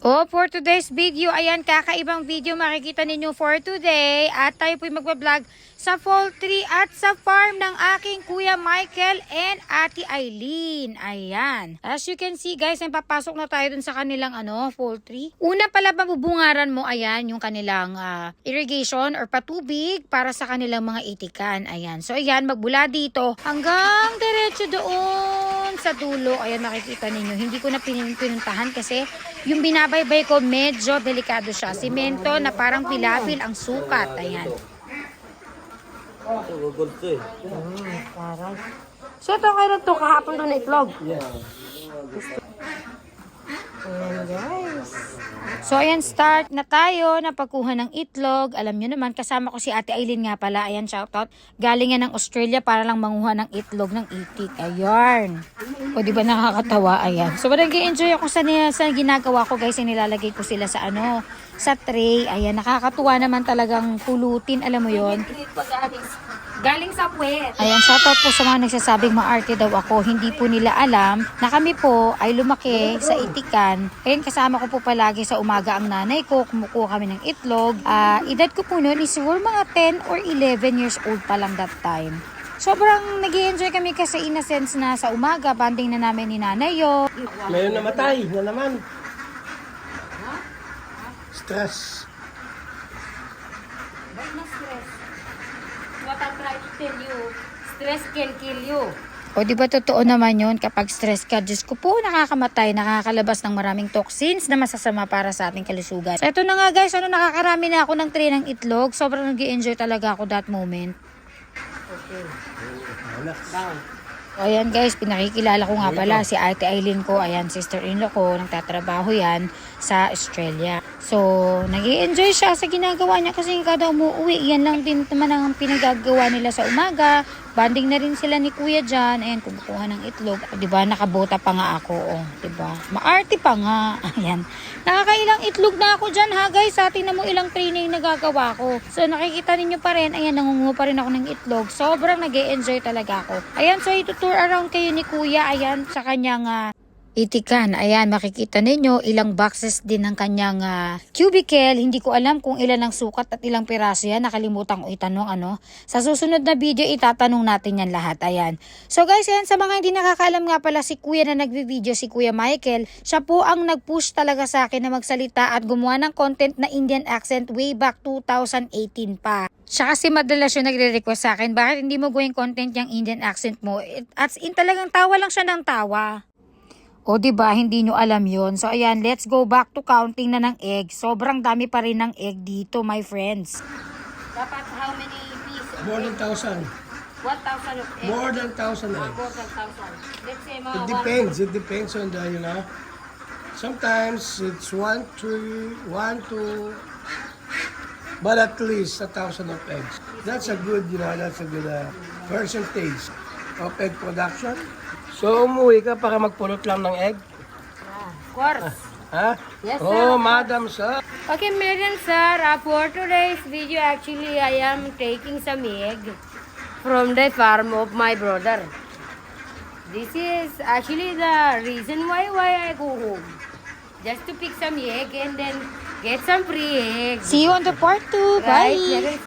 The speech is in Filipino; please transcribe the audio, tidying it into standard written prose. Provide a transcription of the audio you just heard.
Oh, for today's video, ayan, kakaibang video makikita ninyo for today. At tayo po'y magbablog sa poultry at sa farm ng aking Kuya Michael and Ate Eileen. Ayan. As you can see guys, ay papasok na tayo dun sa kanilang poultry. Una pala mabubungaran mo, ayan, yung kanilang irrigation or patubig para sa kanilang mga itikan. Ayan. So ayan, magbula dito hanggang diretso doon sa dulo. Ayan, makikita ninyo. Hindi ko na pinuntahan kasi yung binabaybay ko, medyo delikado siya. Simento na parang pilapil ang sukat. Ayan. So, ito kayo to kahapon doon na itlog. Yeah. Ayan, guys. So, ayan, start na tayo na pagkuha ng itlog. Alam nyo naman, kasama ko si Ate Eileen nga pala. Ayan, shoutout. Galing yan ng Australia para lang manguha ng itlog ng itik. Ayan. O, di ba nakakatawa? Ayan. So, nag-enjoy ako sa ginagawa ko, guys. Nilalagay ko sila sa sa tray. Ayan, nakakatuwa naman talagang pulutin. Alam mo yon. Galing sa puwet. Ayan, shoutout po sa mga nagsasabing maarte daw ako. Hindi po nila alam na kami po ay lumaki sa itikan. Ayan, kasama ko po palagi sa umaga ang nanay ko. Kumukuha kami ng itlog. Edad ko po noon is mga 10 or 11 years old pa lang that time. Sobrang nag-i-enjoy kami kasi in a sense na sa umaga, banding na namin ni nanay yo. Ngayon namatay na naman. Stress. Why na stress? What I'm trying to tell you, stress can kill you. O di ba totoo naman yun, kapag stress ka, Diyos ko po, nakakamatay, nakakalabas ng maraming toxins na masasama para sa ating kalusugan. So ito na nga guys, nakakarami na ako ng tray ng itlog. Sobrang nag-i-enjoy talaga ako that moment. Okay. Relax. Down. O ayan guys, pinakikilala ko nga pala si Ate Eileen ko. Ayan, sister-in-law ko, nagtatrabaho yan sa Australia. So, nag-i-enjoy siya sa ginagawa niya kasi kada umuwi, yan lang din naman ang pinagagawa nila sa umaga. Banding na rin sila ni Kuya dyan. Ayan, kumukuha ng itlog. Diba, nakabota pa nga ako. Diba, maarte pa nga. Ayan. Nakakailang itlog na ako dyan ha guys. Sa atin na mo ilang training nagagawa ko. So, nakikita ninyo pa rin. Ayan, nangunguha pa rin ako ng itlog. Sobrang nag-i-enjoy talaga ako. Ayan, so itutour around kayo ni Kuya. Ayan, sa kanyang itikan. Ayan, makikita ninyo ilang boxes din ng kanyang cubicle. Hindi ko alam kung ilan ang sukat at ilang piraso yan. Nakalimutan ko itanong Sa susunod na video, itatanong natin yan lahat. Ayan. So guys, ayan, sa mga hindi nakakaalam nga pala si Kuya na nagvi-video, si Kuya Michael, siya po ang nag-push talaga sa akin na magsalita at gumawa ng content na Indian accent way back 2018 pa. Siya kasi madalas yung nagre-request sa akin, bakit hindi mo gawing content yung Indian accent mo? At talagang tawa lang siya ng tawa. O diba, hindi nyo alam yon. So ayan, let's go back to counting na ng egg. Sobrang dami pa rin ng egg dito, my friends. Dapat how many pieces? More than 1,000. 1,000 of eggs. More than 1,000 More eggs. than 1,000. Let's say mga It depends. It depends on the, sometimes it's 1, 2, but at least 1,000 of eggs. That's a good, percentage of egg production. So, umuwi ka para magpulot lang ng egg? Of course. Ha? Yes, sir. Oh, madam, sir. Okay, madam sir, for today's video, actually, I am taking some egg from the farm of my brother. This is actually the reason why I go home. Just to pick some egg and then get some free eggs. See you on the part 2. Right? Bye! There is